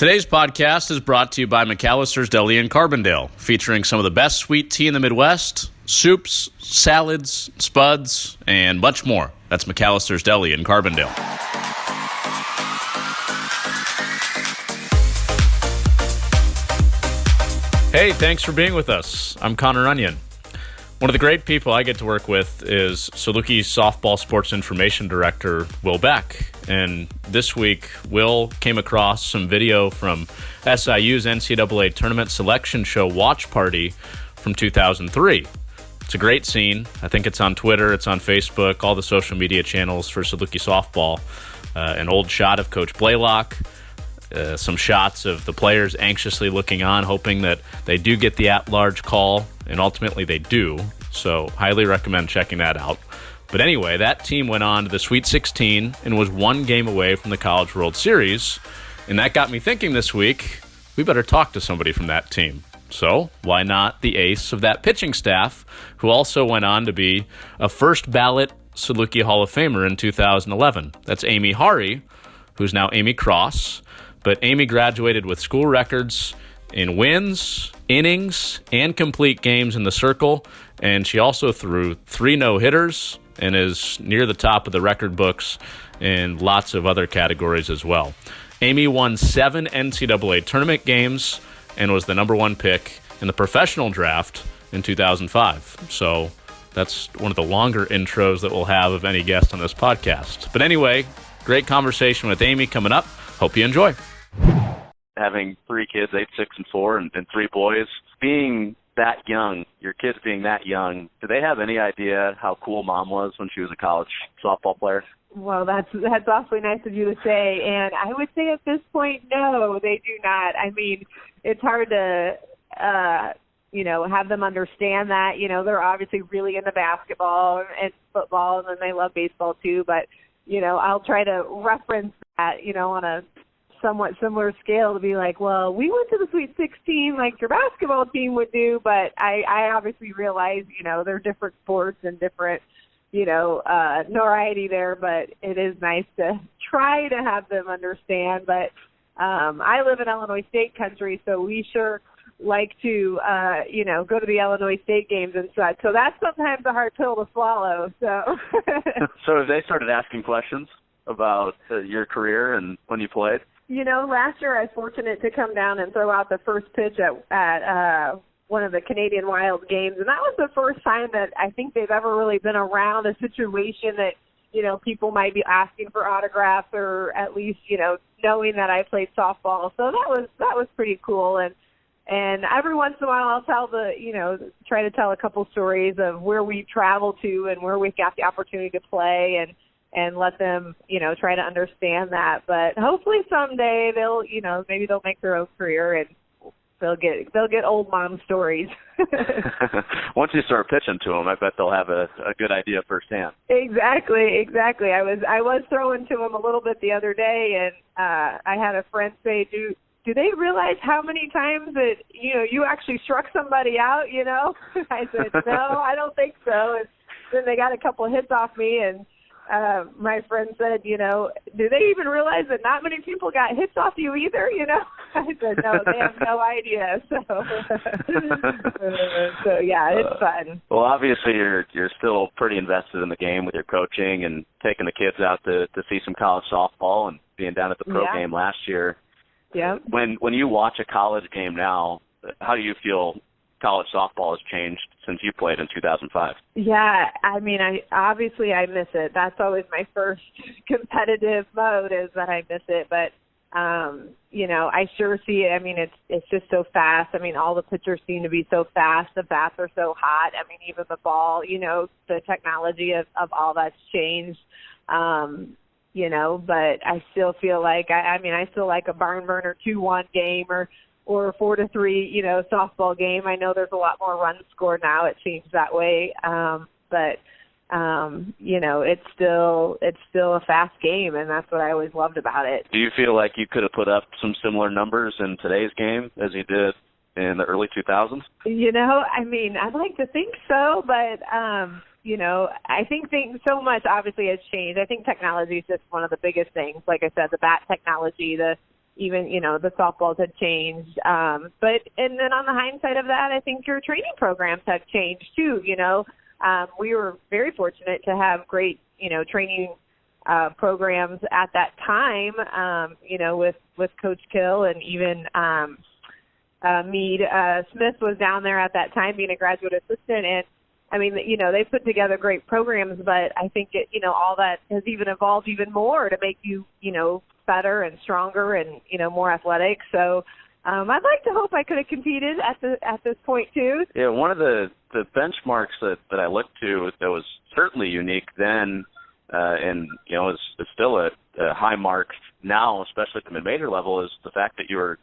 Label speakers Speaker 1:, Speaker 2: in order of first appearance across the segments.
Speaker 1: Today's podcast is brought to you by McAllister's Deli in Carbondale, featuring some of the best sweet tea in the Midwest, soups, salads, spuds, and much more. That's McAllister's Deli in Carbondale. Hey, thanks for being with us. I'm Connor Onion. One of the great people I get to work with is Saluki Softball Sports Information Director Will Beck. And this week, Will came across some video from SIU's NCAA Tournament Selection Show watch party from 2003. It's a great scene. I think it's on Twitter, it's on Facebook, all the social media channels for Saluki Softball. An old shot of Coach Blaylock. Some shots of the players anxiously looking on, hoping that they do get the at-large call, and ultimately they do. So highly recommend checking that out. But anyway, that team went on to the Sweet 16 and was one game away from the College World Series. And that got me thinking this week, we better talk to somebody from that team. So why not the ace of that pitching staff, who also went on to be a first-ballot Saluki Hall of Famer in 2011. That's Amy Harre, who's now Amy Cross. But Amy graduated with school records in wins, innings, and complete games in the circle, and she also threw 3 no-hitters and is near the top of the record books in lots of other categories as well. Amy won 7 NCAA tournament games and was the number 1 pick in the professional draft in 2005. So that's one of the longer intros that we'll have of any guest on this podcast. But anyway, great conversation with Amy coming up. Hope you enjoy.
Speaker 2: Having 3 kids, 8, 6, and 4, and 3 boys, being that young, your kids being that young, do they have any idea how cool mom was when she was a college softball player?
Speaker 3: Well, that's awfully nice of you to say, and I would say at this point, no, they do not. I mean, it's hard to, have them understand that. They're obviously really into basketball and football, and then they love baseball too, but, I'll try to reference that, on a somewhat similar scale to be like, well, we went to the Sweet 16 like your basketball team would do, but I obviously realize, they're different sports and different, notoriety there, but it is nice to try to have them understand. But I live in Illinois State country, so we sure like to, go to the Illinois State games and such. So that's sometimes a hard pill to swallow. So,
Speaker 2: So have they started asking questions about your career and when you played?
Speaker 3: Last year I was fortunate to come down and throw out the first pitch at one of the Canadian Wild games, and that was the first time that I think they've ever really been around a situation that, people might be asking for autographs or at least, knowing that I played softball. So that was pretty cool. And every once in a while I'll tell try to tell a couple stories of where we traveled to and where we got the opportunity to play and let them, try to understand that. But hopefully someday they'll, maybe they'll make their own career and they'll get old mom stories.
Speaker 2: Once you start pitching to them, I bet they'll have a good idea firsthand.
Speaker 3: Exactly. I was throwing to them a little bit the other day, and I had a friend say, do they realize how many times that, you actually struck somebody out, I said, no, I don't think so. And then they got a couple of hits off me, and my friend said, do they even realize that not many people got hits off you either, I said, no, they have no idea. So yeah, it's fun.
Speaker 2: Well, obviously you're still pretty invested in the game with your coaching and taking the kids out to see some college softball and being down at the pro game last year.
Speaker 3: Yeah.
Speaker 2: When you watch a college game now, how do you feel college softball has changed since you played in 2005? Yeah,
Speaker 3: I mean, I miss it. That's always my first competitive mode is that I miss it. But, I sure see it. I mean, it's just so fast. I mean, all the pitchers seem to be so fast. The bats are so hot. I mean, even the ball, the technology of all that's changed. But I still feel like, I still like a barn burner 2-1 game or 4-3, softball game. I know there's a lot more runs scored now. It seems that way. But it's still a fast game, and that's what I always loved about it.
Speaker 2: Do you feel like you could have put up some similar numbers in today's game as you did in the early 2000s?
Speaker 3: I'd like to think so, but I think things so much obviously has changed. I think technology is just one of the biggest things. Like I said, the bat technology, the even, the softballs had changed. And then on the hindsight of that, I think your training programs have changed too. We were very fortunate to have great, training programs at that time, with Coach Kill, and even Meade Smith was down there at that time being a graduate assistant. And I mean, they put together great programs, but I think all that has even evolved even more to make you, better and stronger and, more athletic. So I'd like to hope I could have competed at this point too.
Speaker 2: Yeah, one of the benchmarks that I looked to that was certainly unique then, and is still a high mark now, especially at the mid-major level, is the fact that you were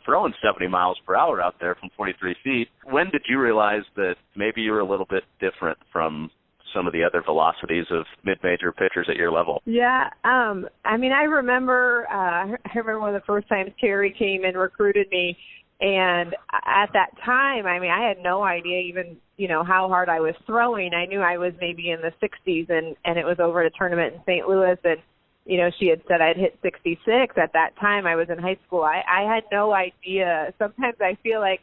Speaker 2: throwing 70 miles per hour out there from 43 feet. When did you realize that maybe you were a little bit different from some of the other velocities of mid-major pitchers at your level?
Speaker 3: Yeah, I remember one of the first times Terry came and recruited me, and at that time, I had no idea even, how hard I was throwing. I knew I was maybe in the 60s, and it was over at a tournament in St. Louis, and she had said I'd hit 66. At that time, I was in high school. I had no idea. Sometimes I feel like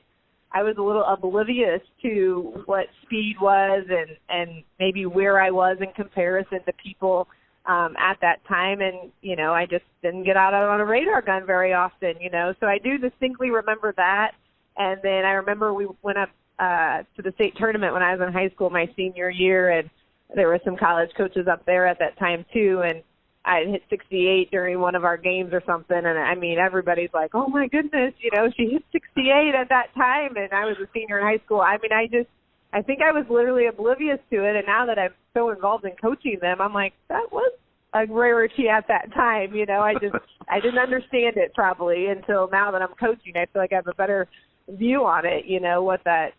Speaker 3: I was a little oblivious to what speed was and maybe where I was in comparison to people at that time. And, I just didn't get out on a radar gun very often, So I do distinctly remember that. And then I remember we went up to the state tournament when I was in high school my senior year, and there were some college coaches up there at that time too. And I hit 68 during one of our games or something, and everybody's like, oh my goodness, she hit 68 at that time, and I was a senior in high school. I think I was literally oblivious to it, and now that I'm so involved in coaching them, I'm like, that was a rarity at that time, I didn't understand it probably until now that I'm coaching. I feel like I have a better view on it, what that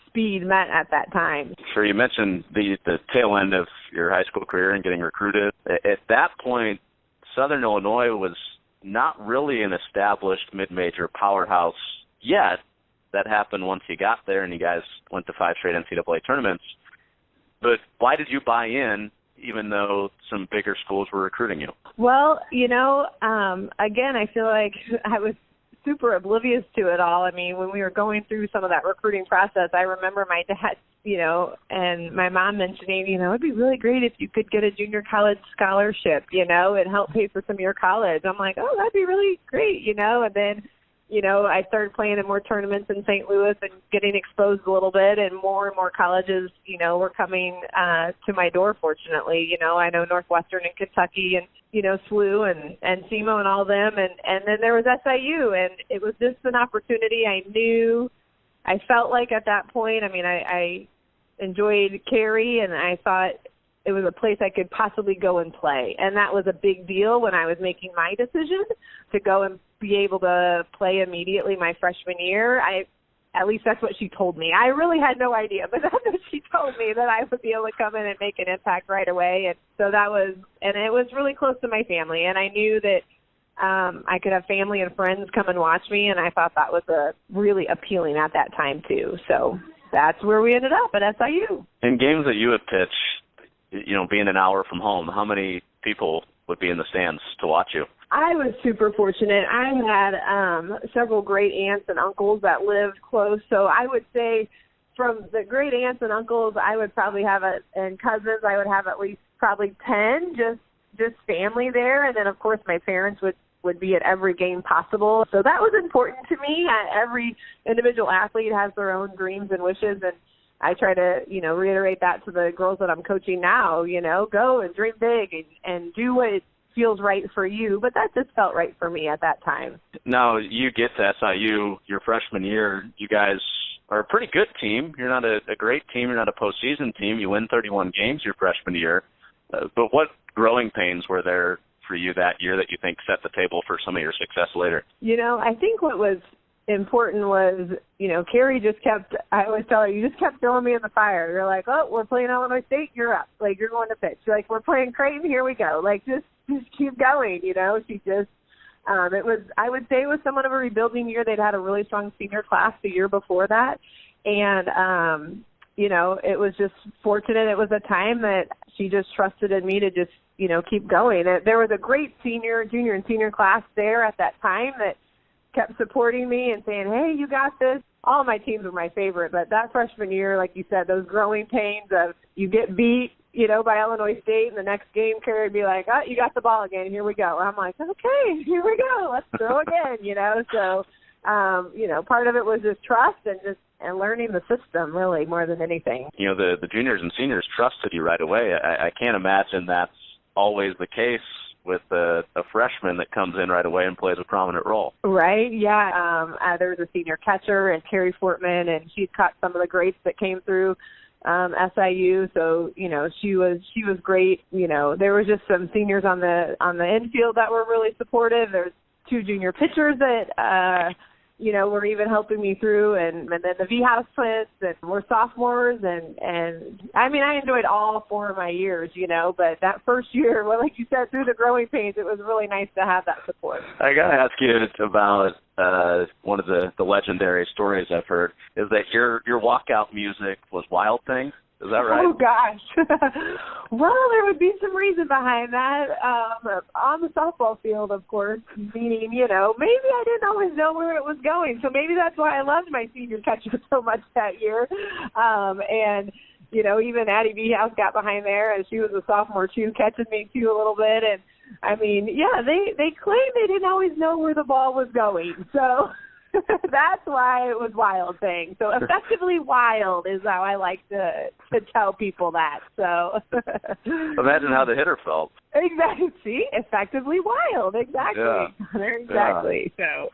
Speaker 3: speed meant at that time.
Speaker 2: Sure, you mentioned the tail end of your high school career and getting recruited. At that point, Southern Illinois was not really an established mid-major powerhouse yet. That happened once you got there and you guys went to 5 straight NCAA tournaments. But why did you buy in even though some bigger schools were recruiting you?
Speaker 3: Well, again, I feel like I was super oblivious to it all. When we were going through some of that recruiting process, I remember my dad, and my mom mentioning, it'd be really great if you could get a junior college scholarship, and help pay for some of your college. I'm like, oh, that'd be really great, and then, I started playing in more tournaments in St. Louis and getting exposed a little bit, and more colleges, were coming to my door, fortunately. I know Northwestern and Kentucky and, SLU and SEMO and all them. And then there was SIU, and it was just an opportunity. I felt like at that point, I enjoyed Cary, and I thought it was a place I could possibly go and play. And that was a big deal when I was making my decision to go and be able to play immediately my freshman year. At least that's what she told me. I really had no idea, but that's what she told me, that I would be able to come in and make an impact right away. And so it was really close to my family. And I knew that I could have family and friends come and watch me, and I thought that was really appealing at that time too. So that's where we ended up, at SIU.
Speaker 2: In games that you would pitch, being an hour from home, how many people would be in the stands to watch you?
Speaker 3: I was super fortunate. I had several great aunts and uncles that lived close. So I would say from the great aunts and uncles, I would probably have and cousins, I would have at least probably 10, just family there. And then, of course, my parents would be at every game possible. So that was important to me. Every individual athlete has their own dreams and wishes, and I try to, reiterate that to the girls that I'm coaching now, go and dream big and do what feels right for you. But that just felt right for me at that time.
Speaker 2: Now, you get to SIU your freshman year. You guys are a pretty good team. You're not a great team. You're not a postseason team. You win 31 games your freshman year. But what growing pains were there for you that year that you think set the table for some of your success later?
Speaker 3: I think what was important was, Cary just kept, I always tell her, you just kept throwing me in the fire. You're like, oh, we're playing Illinois State, you're up. Like, you're going to pitch. You're like, we're playing Creighton, here we go. Like, just keep going, She just, it was, I would say it was somewhat of a rebuilding year. They'd had a really strong senior class the year before that. And, it was just fortunate. It was a time that she just trusted in me to just keep going. There was a great junior and senior class there at that time that kept supporting me and saying, hey, you got this. All of my teams were my favorite, but that freshman year, like you said, those growing pains of you get beat, by Illinois State, and the next game, Carrie would be like, oh, you got the ball again, here we go. And I'm like, okay, here we go, let's throw again, So, part of it was just trust and learning the system, really, more than anything.
Speaker 2: The juniors and seniors trusted you right away. I can't imagine that's always the case with a freshman that comes in right away and plays a prominent role. Right, yeah. There was a senior catcher, and Carrie Fortman, and she'd caught some of the greats that came through SIU, so she was great. There was just some seniors on the infield that were really supportive. There's 2 junior pitchers that were even helping me through, and then the V-House twins, and we're sophomores, and I mean, I enjoyed all 4 of my years, but that first year, well, like you said, through the growing pains, it was really nice to have that support. I got to ask you about one of the legendary stories I've heard, is that your walkout music was Wild Thing. Is that right? Oh, gosh. Well, there would be some reason behind that. On the softball field, of course, meaning, maybe I didn't always know where it was going. So maybe that's why I loved my senior catcher so much that year. And, even Addie V-House got behind there, and she was a sophomore, too, catching me, too, a little bit. And, I mean, yeah, they claimed they didn't always know where the ball was going. So that's why it was Wild Thing. So effectively wild is how I like to tell people that. So imagine how the hitter felt. Exactly. See, effectively wild. Exactly. Yeah. Exactly. Yeah.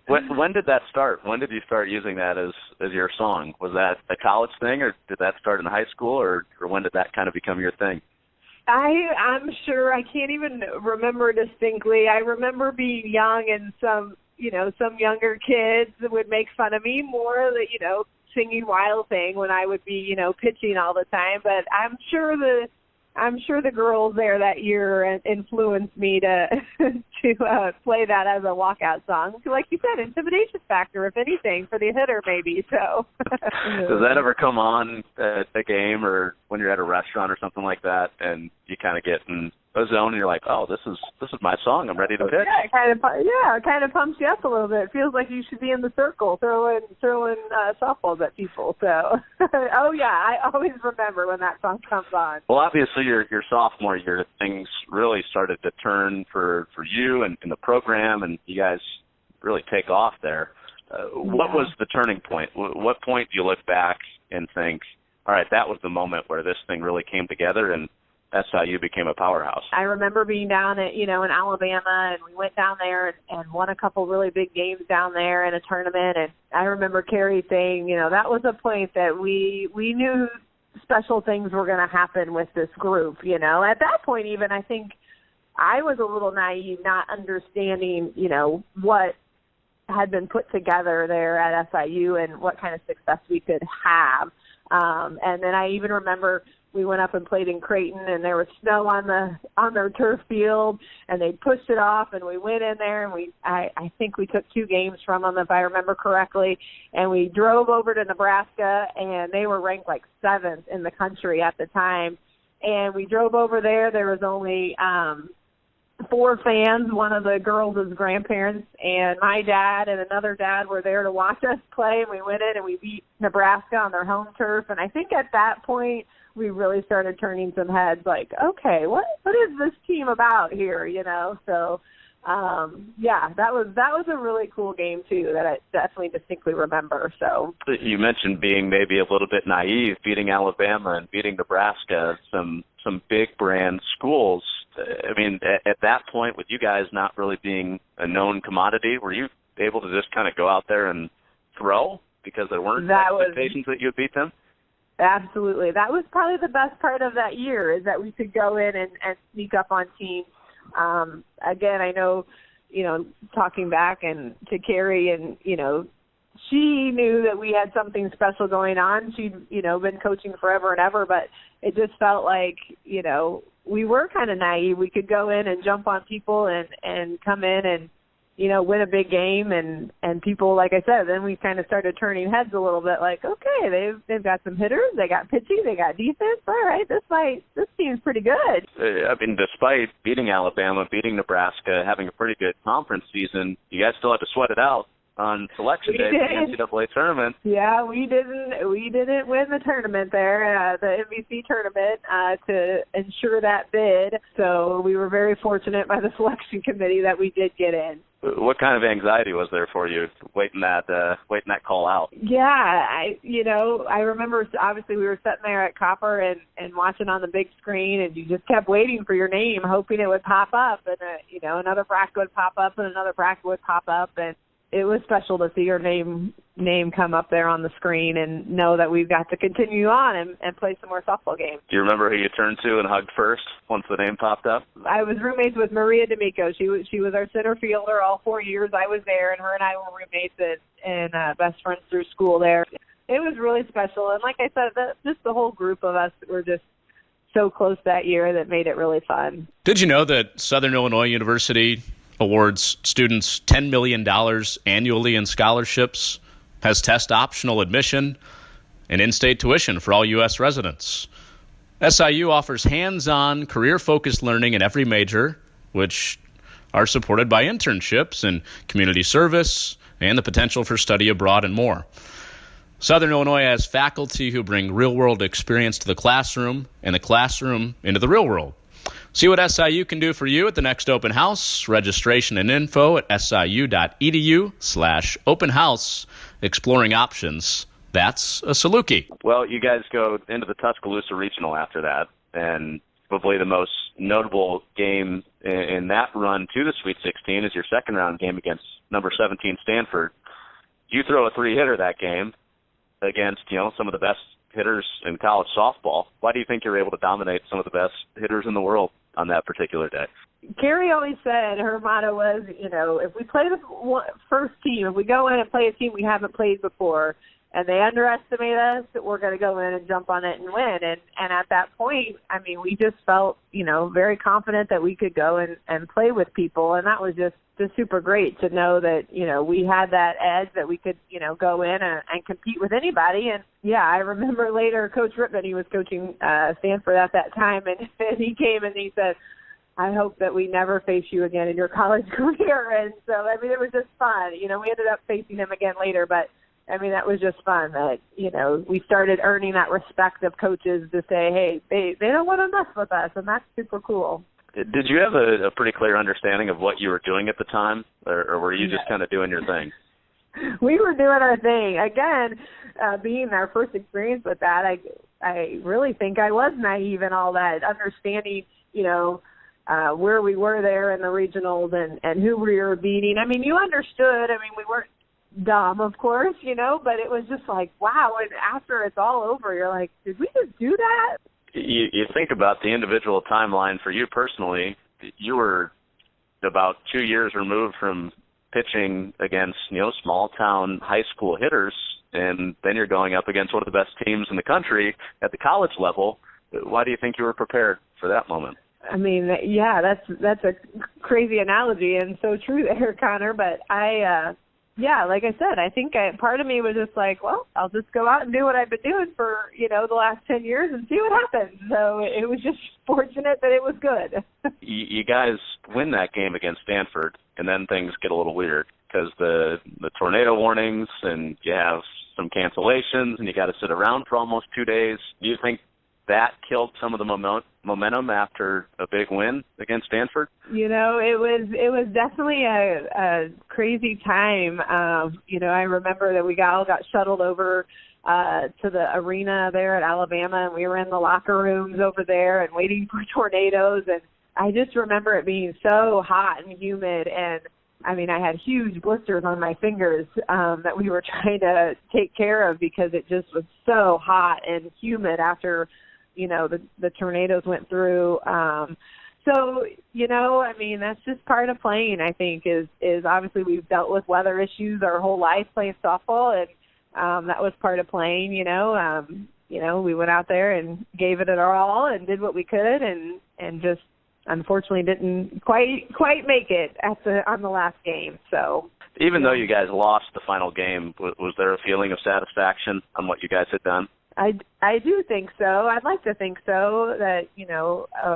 Speaker 2: So when did that start? When did you start using that as your song? Was that a college thing, or did that start in high school, or when did that kind of become your thing? I'm sure I can't even remember distinctly. I remember being young and some younger kids would make fun of me more, singing Wild Thing when I would be, pitching all the time. But I'm sure the girls there that year influenced me to play that as a walkout song. Like you said, intimidation factor, if anything, for the hitter maybe. So does that ever come on at a game or when you're at a restaurant or something like that, and you kind of get in a zone and you're like, oh, this is my song, I'm ready to pitch? Yeah, it kind of pumps you up a little bit. It feels like you should be in the circle throwing softballs at people. So, oh yeah, I always remember when that song comes on. Well, obviously your sophomore year, things really started to turn for you and the program, and you guys really take off there. What was the turning point? What point do you look back and think, all right, that was the moment where this thing really came together and SIU became a powerhouse? I remember being down at, in Alabama, and we went down there and won a couple really big games down there in a tournament. And I remember Carrie saying, that was a point that we knew special things were going to happen with this group. At that point, even I think I was a little naive, not understanding, what had been put together there at SIU and what kind of success we could have. And then I even remember we went up and played in Creighton, and there was snow on their turf field, and they pushed it off, and we went in there, and I think we took 2 games from them, if I remember correctly, and we drove over to Nebraska, and they were ranked like 7th in the country at the time, and we drove over there. There was only 4 fans, one of the girls' grandparents, and my dad and another dad were there to watch us play, and we went in and we beat Nebraska on their home turf. And I think at that point we really started turning some heads, like, okay, what is this team about here, So that was a really cool game too that I definitely distinctly remember. So you mentioned being maybe a little bit naive, beating Alabama and beating Nebraska, some big brand schools. I mean, at that point, with you guys not really being a known commodity, were you able to just kind of go out there and throw because there weren't expectations that you would beat them? Absolutely. That was probably the best part of that year, is that we could go in and sneak up on teams. Again, I know, talking back and to Carrie, and, she knew that we had something special going on. She'd, been coaching forever and ever, but it just felt like, we were kind of naive. We could go in and jump on people and come in
Speaker 3: win a big game, and people, like I said, then we kind of started turning heads a little bit, like, okay, they've got some hitters, they got pitching, they got defense. All right, this team's pretty good.
Speaker 2: I mean, despite beating Alabama, beating Nebraska, having a pretty good conference season, you guys still had to sweat it out on selection day in the NCAA tournament.
Speaker 3: Yeah, we didn't win the tournament there, the NBC tournament, to ensure that bid. So we were very fortunate by the selection committee that we did get in.
Speaker 2: What kind of anxiety was there for you waiting that call out?
Speaker 3: Yeah, I remember, obviously we were sitting there at Copper and watching on the big screen, and you just kept waiting for your name, hoping it would pop up, and another bracket would pop up, and another bracket would pop up, and it was special to see your name come up there on the screen and know that we've got to continue on and play some more softball games.
Speaker 2: Do you remember who you turned to and hugged first once the name popped up?
Speaker 3: I was roommates with Maria D'Amico. She was our center fielder all 4 years I was there, and her and I were roommates and best friends through school there. It was really special, and like I said, just the whole group of us were just so close that year that made it really fun.
Speaker 1: Did you know that Southern Illinois University awards students $10 million annually in scholarships, has test-optional admission, and in-state tuition for all U.S. residents? SIU offers hands-on, career-focused learning in every major, which are supported by internships and community service and the potential for study abroad and more. Southern Illinois has faculty who bring real-world experience to the classroom and the classroom into the real world. See what SIU can do for you at the next open house. Registration and info at siu.edu/open house. Exploring options. That's a Saluki.
Speaker 2: Well, you guys go into the Tuscaloosa Regional after that, and probably the most notable game in that run to the Sweet 16 is your second-round game against number 17 Stanford. You throw a three-hitter that game against, some of the best hitters in college softball. Why do you think you're able to dominate some of the best hitters in the world on that particular day?
Speaker 3: Carrie always said her motto was, if we play the first team, if we go in and play a team we haven't played before and they underestimate us, we're going to go in and jump on it and win. And at that point, we just felt, very confident that we could go and play with people. And that was just super great to know that, we had that edge that we could, go in and compete with anybody. And, yeah, I remember later Coach Rittman, he was coaching Stanford at that time, and he came and he said, I hope that we never face you again in your college career. And so, it was just fun. We ended up facing him again later, but, that was just fun that, we started earning that respect of coaches to say, hey, they don't want to mess with us, and that's super cool.
Speaker 2: Did you have a pretty clear understanding of what you were doing at the time, or were you just kind of doing your thing?
Speaker 3: We were doing our thing. Again, being our first experience with that, I really think I was naive in all that, understanding, where we were there in the regionals and who we were beating. You understood. We weren't dumb, of course, but it was just like, wow. And after it's all over, you're like, did we just do that?
Speaker 2: You think about the individual timeline for you personally. You were about 2 years removed from pitching against, small town high school hitters, and then you're going up against one of the best teams in the country at the college level. Why do you think you were prepared for that moment?
Speaker 3: Yeah, that's a crazy analogy and so true there, Connor. But yeah, like I said, I think part of me was just like, well, I'll just go out and do what I've been doing for, the last 10 years and see what happens. So it was just fortunate that it was good.
Speaker 2: You guys win that game against Stanford, and then things get a little weird because the tornado warnings, and you have some cancellations, and you got to sit around for almost 2 days. Do you think that killed some of the momentum after a big win against Stanford?
Speaker 3: It was definitely a crazy time. I remember that we all got shuttled over to the arena there at Alabama, and we were in the locker rooms over there and waiting for tornadoes. And I just remember it being so hot and humid, and I had huge blisters on my fingers that we were trying to take care of because it just was so hot and humid after the tornadoes went through. So, that's just part of playing, I think, is obviously we've dealt with weather issues our whole life playing softball, and that was part of playing, we went out there and gave it our all and did what we could and just unfortunately didn't quite make it on the last game. So
Speaker 2: even though you guys lost the final game, was there a feeling of satisfaction on what you guys had done?
Speaker 3: I do think so. I'd like to think so, that,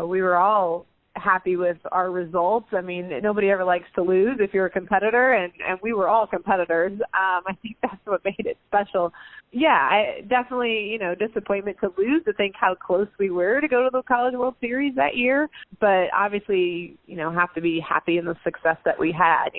Speaker 3: we were all happy with our results. I mean, nobody ever likes to lose if you're a competitor, and we were all competitors. I think that's what made it special. Yeah, definitely, disappointment to lose, to think how close we were to go to the College World Series that year. But obviously, have to be happy in the success that we had,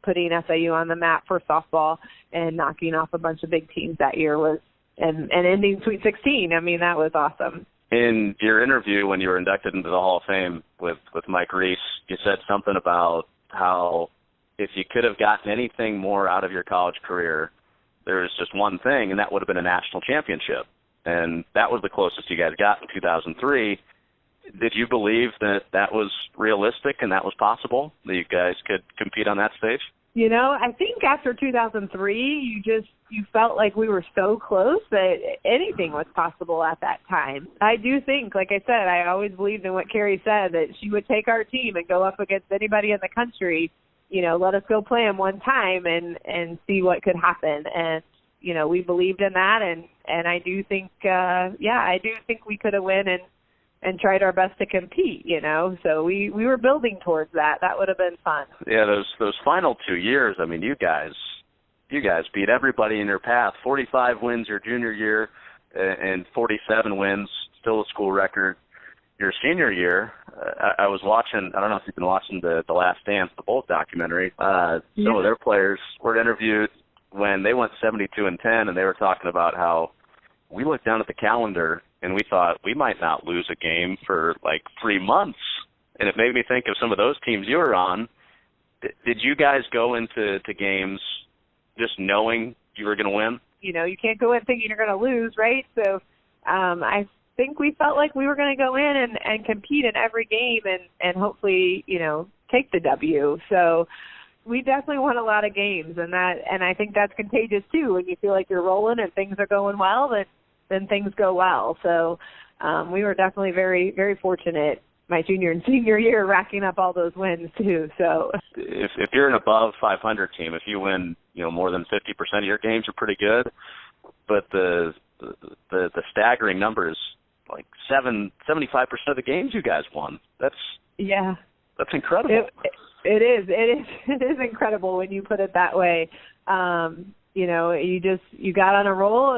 Speaker 3: putting SIU on the map for softball and knocking off a bunch of big teams that year was, and ending Sweet 16. I mean, that was awesome.
Speaker 2: In your interview when you were inducted into the Hall of Fame with Mike Reese, you said something about how if you could have gotten anything more out of your college career, there was just one thing, and that would have been a national championship. And that was the closest you guys got in 2003. Did you believe that was realistic and that was possible, that you guys could compete on that stage?
Speaker 3: I think after 2003, you felt like we were so close that anything was possible at that time. I do think, like I said, I always believed in what Carrie said, that she would take our team and go up against anybody in the country, let us go play them one time and see what could happen. And, we believed in that. And I do think, I do think we could have won and tried our best to compete, So we were building towards that. That would have been fun.
Speaker 2: Yeah, those final 2 years, I mean, you guys beat everybody in your path. 45 wins your junior year and 47 wins, still a school record. Your senior year, I was watching, I don't know if you've been watching the Last Dance, the Bolt documentary. Some of their players were interviewed when they went 72-10, and they were talking about how we looked down at the calendar and we thought we might not lose a game for like 3 months. And it made me think of some of those teams you were on. Did you guys go into games just knowing you were going to win?
Speaker 3: You can't go in thinking you're going to lose, right? So I think we felt like we were going to go in and compete in every game and hopefully, take the W. So we definitely won a lot of games, and I think that's contagious too. When you feel like you're rolling and things are going well, then things go well. So we were definitely very, very fortunate my junior and senior year, racking up all those wins too. So
Speaker 2: if you're an above 500 team, if you win, more than 50% of your games, are pretty good. But the staggering numbers, like 75% of the games you guys won. That's incredible.
Speaker 3: It is incredible when you put it that way. You got on a roll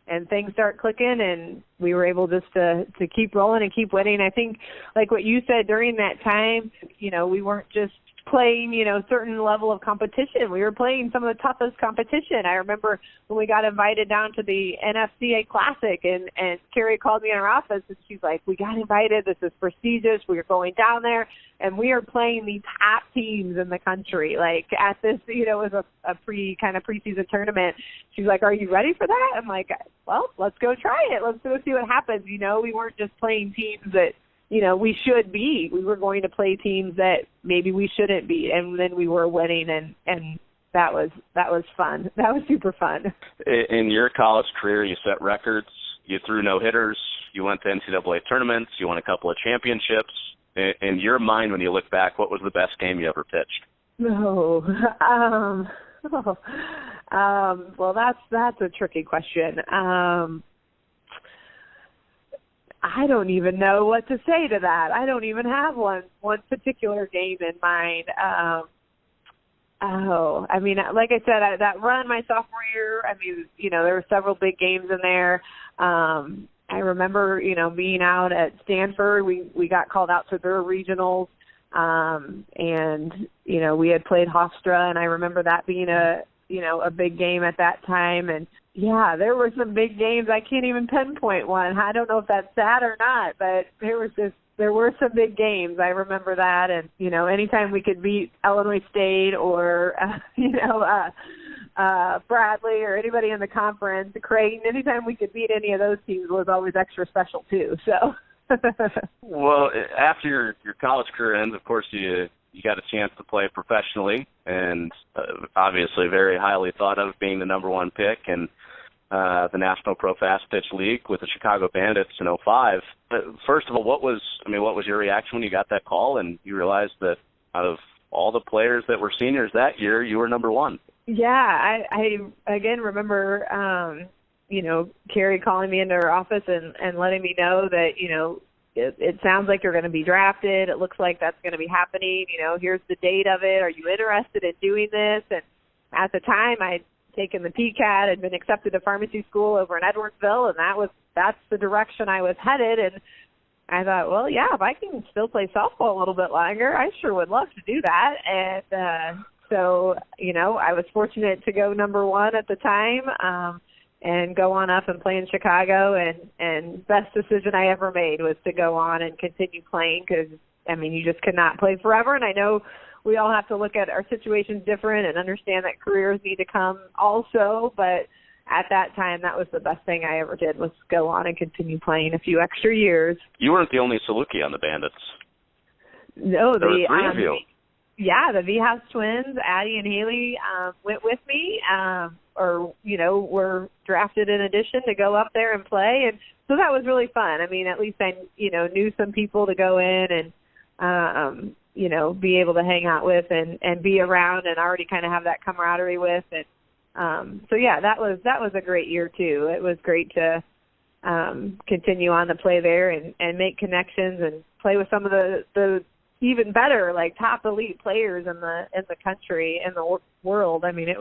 Speaker 3: and things start clicking, and we were able just to keep rolling and keep winning. I think, like what you said, during that time, we weren't just playing, certain level of competition. We were playing some of the toughest competition. I remember when we got invited down to the NFCA Classic, and Carrie called me in her office, and she's like, we got invited. This is prestigious. We are going down there, and we are playing the top teams in the country. Like at this, it was a preseason tournament. She's like, are you ready for that? I'm like, well, let's go try it. Let's go see what happens. We weren't just playing teams that, we should be. We were going to play teams that maybe we shouldn't be, and then we were winning, and that was fun. That was super fun.
Speaker 2: In your college career, you set records. You threw no-hitters. You went to NCAA tournaments. You won a couple of championships. In your mind, when you look back, what was the best game you ever pitched?
Speaker 3: Well, that's a tricky question. I don't even know what to say to that. I don't even have one particular game in mind. I mean, like I said, that run my sophomore year, I mean, there were several big games in there. I remember, being out at Stanford, we got called out to their regionals, and, we had played Hofstra, and I remember that being a big game at that time. And yeah, there were some big games. I can't even pinpoint one. I don't know if that's sad or not, but there were some big games. I remember that. And, anytime we could beat Illinois State or, Bradley or anybody in the conference, Creighton, anytime we could beat any of those teams was always extra special too. So.
Speaker 2: Well, after your college career ends, of course, you got a chance to play professionally, and obviously very highly thought of, being the number one pick. And the National Pro Fast Pitch League with the Chicago Bandits in '05. First of all, what was your reaction when you got that call and you realized that out of all the players that were seniors that year, you were number one?
Speaker 3: Yeah, I again remember, Carrie calling me into her office and letting me know that, it sounds like you're going to be drafted. It looks like that's going to be happening. Here's the date of it. Are you interested in doing this? And at the time, I'd taken the PCAT, had been accepted to pharmacy school over in Edwardsville, and that's the direction I was headed. And I thought, well, yeah, if I can still play softball a little bit longer, I sure would love to do that. And so, I was fortunate to go number one at the time. And go on up and play in Chicago, and best decision I ever made was to go on and continue playing because, you just could not play forever. And I know we all have to look at our situations different and understand that careers need to come also, but at that time, that was the best thing I ever did was go on and continue playing a few extra years.
Speaker 2: You weren't the only Saluki on the Bandits.
Speaker 3: No,
Speaker 2: there were three of you.
Speaker 3: Yeah, the V-House twins, Addie and Haley, went with me, were drafted in addition to go up there and play. And so that was really fun. At least I, knew some people to go in and, be able to hang out with and be around and already kind of have that camaraderie with. And so, yeah, that was a great year, too. It was great to continue on to play there and make connections and play with some of the even better, like top elite players in the country, in the world. It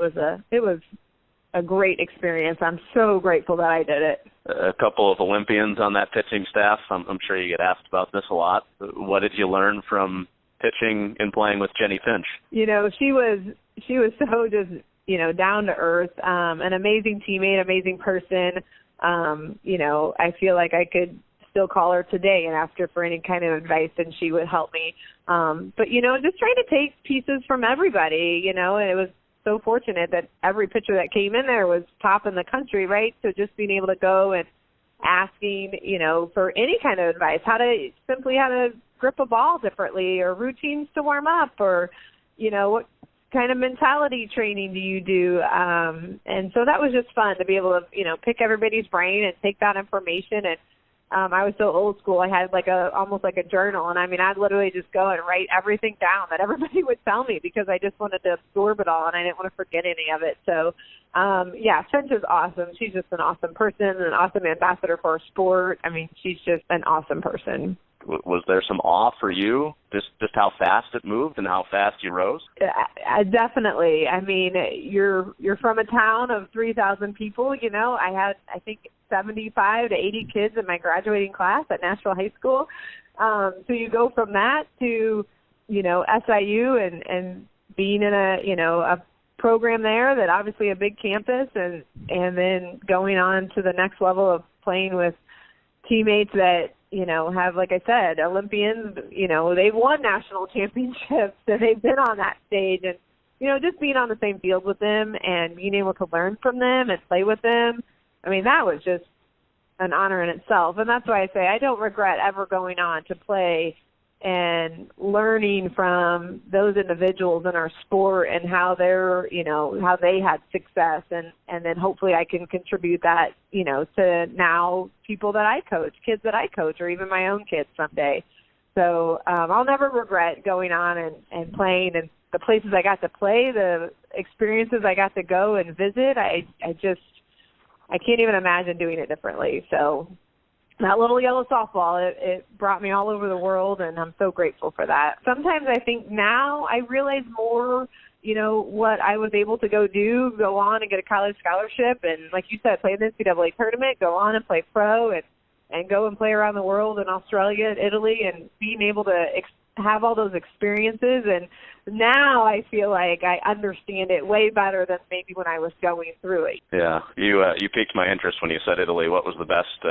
Speaker 3: was a great experience. I'm so grateful that I did it.
Speaker 2: A couple of Olympians on that pitching staff. I'm sure you get asked about this a lot. What did you learn from pitching and playing with Jenny Finch?
Speaker 3: She was so just, down to earth, an amazing teammate, amazing person. I feel like I could still call her today and ask her for any kind of advice, and she would help me. But, just trying to take pieces from everybody, and it was so fortunate that every pitcher that came in there was top in the country, right? So just being able to go and asking, for any kind of advice, how to grip a ball differently, or routines to warm up, or, what kind of mentality training do you do? And so that was just fun to be able to, pick everybody's brain and take that information. And I was so old school. I had almost like a journal, and I'd literally just go and write everything down that everybody would tell me because I just wanted to absorb it all, and I didn't want to forget any of it. So, Finch is awesome. She's just an awesome person, an awesome ambassador for our sport. She's just an awesome person.
Speaker 2: Was there some awe for you, just how fast it moved and how fast you rose?
Speaker 3: Definitely. You're from a town of 3,000 people. I had, I think, 75 to 80 kids in my graduating class at Nashville High School. So you go from that to, SIU and being in a program there that obviously a big campus, and then going on to the next level of playing with teammates that, have, like I said, Olympians, they've won national championships, and they've been on that stage, and, just being on the same field with them and being able to learn from them and play with them. That was just an honor in itself. And that's why I say I don't regret ever going on to play and learning from those individuals in our sport and how they're, how they had success. And then hopefully I can contribute that, to now people that I coach, kids that I coach, or even my own kids someday. So I'll never regret going on and playing, and the places I got to play, the experiences I got to go and visit. I can't even imagine doing it differently. So that little yellow softball, it brought me all over the world, and I'm so grateful for that. Sometimes I think now I realize more, what I was able to go on and get a college scholarship, and like you said, play in the NCAA tournament, go on and play pro, and go and play around the world in Australia and Italy, and being able to have all those experiences. And now I feel like I understand it way better than maybe when I was going through it.
Speaker 2: Yeah, you piqued my interest when you said Italy. What was the best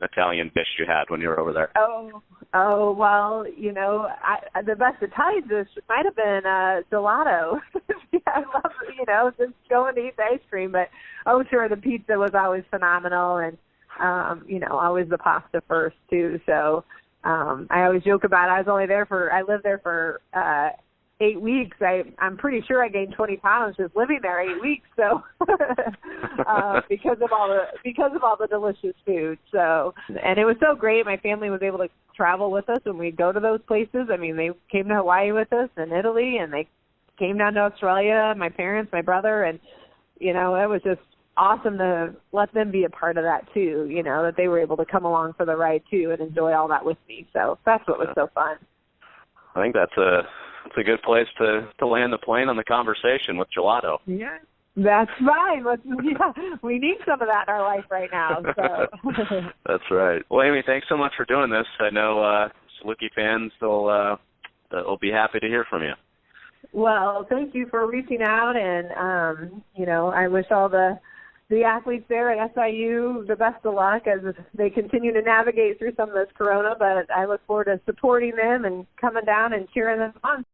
Speaker 2: Italian dish you had when you were over there?
Speaker 3: Oh, well, the best Italian dish might have been gelato. Yeah, I love, just going to eat the ice cream. But, sure, the pizza was always phenomenal, and, always the pasta first, too. So I always joke about it. I lived there for 8 weeks, I'm pretty sure I gained 20 pounds just living there 8 weeks. So because of all the delicious food. So, and it was so great. My family was able to travel with us when we'd go to those places. I mean, they came to Hawaii with us and Italy, and they came down to Australia, my parents, my brother, and, you know, it was just awesome to let them be a part of that too, you know, that they were able to come along for the ride too and enjoy all that with me. So that's what was so fun.
Speaker 2: I think that's a good place to land the plane on the conversation with gelato.
Speaker 3: Yeah, that's fine. We need some of that in our life right now. So.
Speaker 2: That's right. Well, Amy, thanks so much for doing this. I know Saluki fans will be happy to hear from you.
Speaker 3: Well, thank you for reaching out, and you know, I wish all the athletes there at SIU the best of luck as they continue to navigate through some of this corona, but I look forward to supporting them and coming down and cheering them on.